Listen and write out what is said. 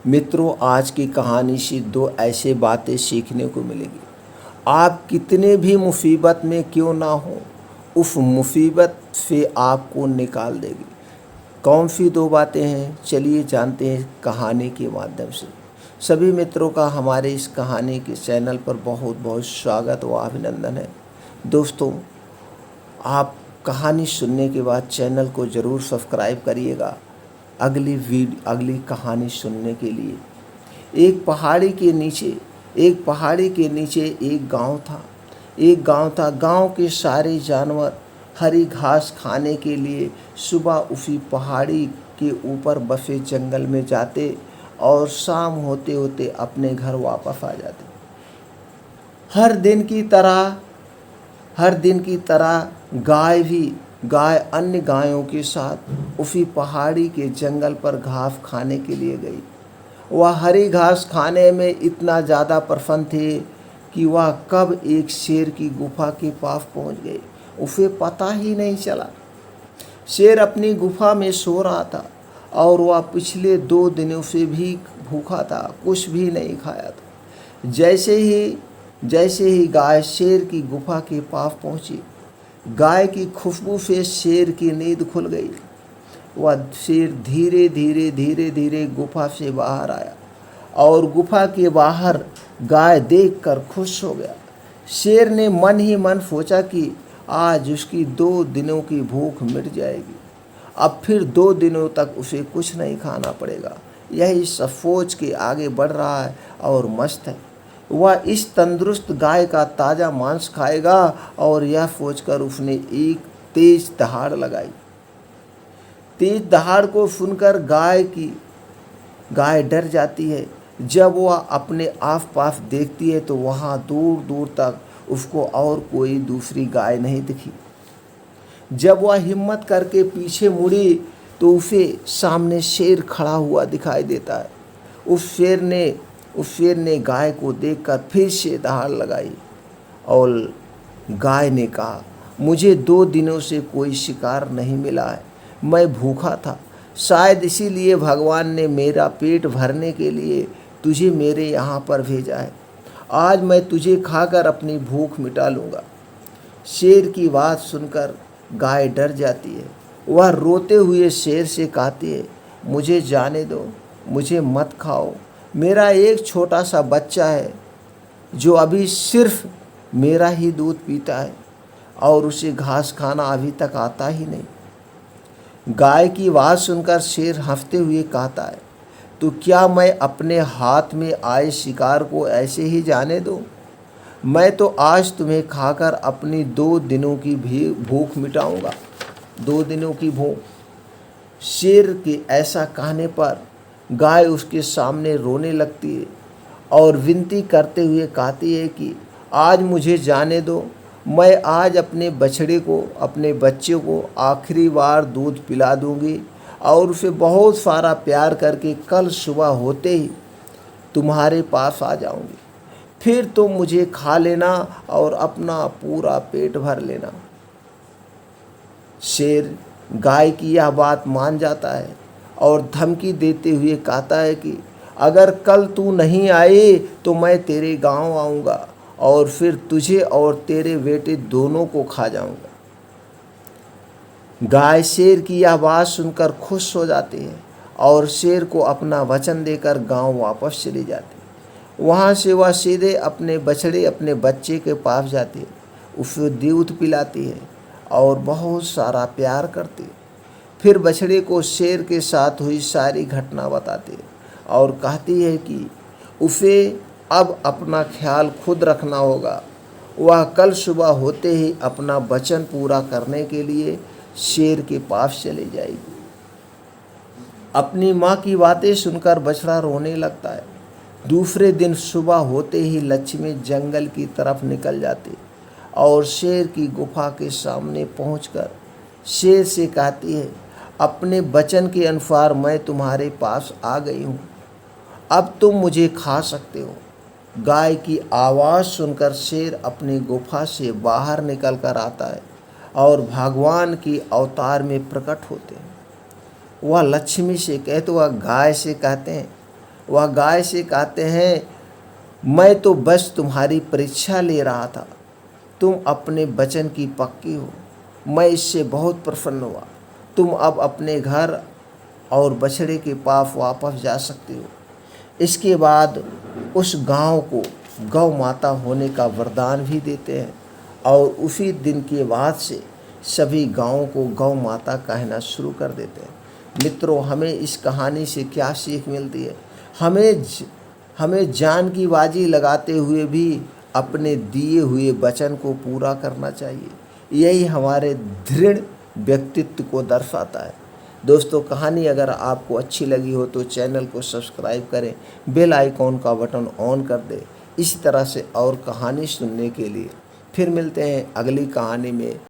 मित्रों, आज की कहानी से दो ऐसे बातें सीखने को मिलेगी। आप कितने भी मुसीबत में क्यों ना हो, उस मुसीबत से आपको निकाल देगी। कौन सी दो बातें हैं, चलिए जानते हैं कहानी के माध्यम से। सभी मित्रों का हमारे इस कहानी के चैनल पर बहुत बहुत स्वागत व अभिनंदन है। दोस्तों, आप कहानी सुनने के बाद चैनल को ज़रूर सब्सक्राइब करिएगा अगली कहानी सुनने के लिए। एक पहाड़ी के नीचे एक गांव था। गांव के सारे जानवर हरी घास खाने के लिए सुबह उसी पहाड़ी के ऊपर बसे जंगल में जाते और शाम होते होते अपने घर वापस आ जाते। हर दिन की तरह गाय अन्य गायों के साथ उसी पहाड़ी के जंगल पर घास खाने के लिए गई। वह हरी घास खाने में इतना ज़्यादा प्रसन्न थे कि वह कब एक शेर की गुफा के पास पहुंच गए, उसे पता ही नहीं चला। शेर अपनी गुफा में सो रहा था और वह पिछले 2 दिनों से भी भूखा था, कुछ भी नहीं खाया था। जैसे ही गाय शेर की गुफा के पास पहुंची, गाय की खुशबू से शेर की नींद खुल गई। वह शेर धीरे धीरे गुफा से बाहर आया और गुफा के बाहर गाय देखकर खुश हो गया। शेर ने मन ही मन सोचा कि आज उसकी 2 दिनों की भूख मिट जाएगी। अब फिर 2 दिनों तक उसे कुछ नहीं खाना पड़ेगा। यही सब सोच के आगे बढ़ रहा है और मस्त है। वह इस तंदुरुस्त गाय का ताज़ा मांस खाएगा और यह सोचकर उसने एक तेज दहाड़ लगाई। तेज दहाड़ को सुनकर गाय डर जाती है। जब वह अपने आसपास देखती है तो वहाँ दूर दूर तक उसको और कोई दूसरी गाय नहीं दिखी। जब वह हिम्मत करके पीछे मुड़ी तो उसे सामने शेर खड़ा हुआ दिखाई देता है। उस शेर ने गाय को देखकर फिर से दहाड़ लगाई और गाय ने कहा, मुझे 2 दिनों से कोई शिकार नहीं मिला है। मैं भूखा था, शायद इसीलिए भगवान ने मेरा पेट भरने के लिए तुझे मेरे यहाँ पर भेजा है। आज मैं तुझे खाकर अपनी भूख मिटा लूँगा। शेर की बात सुनकर गाय डर जाती है। वह रोते हुए शेर से कहती है, मुझे जाने दो, मुझे मत खाओ। मेरा एक छोटा सा बच्चा है जो अभी सिर्फ मेरा ही दूध पीता है और उसे घास खाना अभी तक आता ही नहीं। गाय की बात सुनकर शेर हंसते हुए कहता है, तो क्या मैं अपने हाथ में आए शिकार को ऐसे ही जाने दूं? मैं तो आज तुम्हें खाकर अपनी 2 दिनों की भी भूख मिटाऊंगा। 2 दिनों की भूख। शेर के ऐसा कहने पर गाय उसके सामने रोने लगती है और विनती करते हुए कहती है कि आज मुझे जाने दो। मैं आज अपने बच्चे को आखिरी बार दूध पिला दूंगी और उसे बहुत सारा प्यार करके कल सुबह होते ही तुम्हारे पास आ जाऊंगी। फिर तुम मुझे खा लेना और अपना पूरा पेट भर लेना। शेर गाय की यह बात मान जाता है और धमकी देते हुए कहता है कि अगर कल तू नहीं आई तो मैं तेरे गांव आऊँगा और फिर तुझे और तेरे बेटे दोनों को खा जाऊँगा। गाय शेर की यह बात सुनकर खुश हो जाती है और शेर को अपना वचन देकर गांव वापस चली जाती है। वहाँ से वह सीधे अपने बच्चे के पास जाती है, उसे दूध पिलाती है और बहुत सारा प्यार करती है। फिर बछड़े को शेर के साथ हुई सारी घटना बताती है और कहती है कि उसे अब अपना ख्याल खुद रखना होगा। वह कल सुबह होते ही अपना वचन पूरा करने के लिए शेर के पास चली जाएगी। अपनी माँ की बातें सुनकर बछड़ा रोने लगता है। दूसरे दिन सुबह होते ही लक्ष्मी जंगल की तरफ निकल जाती और शेर की गुफा के सामने पहुंचकर शेर से कहती है, अपने वचन के अनुसार मैं तुम्हारे पास आ गई हूँ, अब तुम मुझे खा सकते हो। गाय की आवाज़ सुनकर शेर अपनी गुफा से बाहर निकल कर आता है और भगवान की अवतार में प्रकट होते हैं। वह लक्ष्मी से कहते, वह गाय से कहते हैं, वह गाय से कहते हैं, मैं तो बस तुम्हारी परीक्षा ले रहा था, तुम अपने वचन की पक्की हो, मैं इससे बहुत प्रसन्न हुआ, तुम अब अपने घर और बछड़े के पास वापस जा सकते हो। इसके बाद उस गांव को गौ माता होने का वरदान भी देते हैं और उसी दिन के बाद से सभी गांवों को गौ माता कहना शुरू कर देते हैं। मित्रों, हमें इस कहानी से क्या सीख मिलती है? हमें जान की बाजी लगाते हुए भी अपने दिए हुए वचन को पूरा करना चाहिए। यही हमारे दृढ़ व्यक्तित्व को दर्शाता है। दोस्तों, कहानी अगर आपको अच्छी लगी हो तो चैनल को सब्सक्राइब करें, बेल आइकॉन का बटन ऑन कर दें। इसी तरह से और कहानी सुनने के लिए फिर मिलते हैं अगली कहानी में।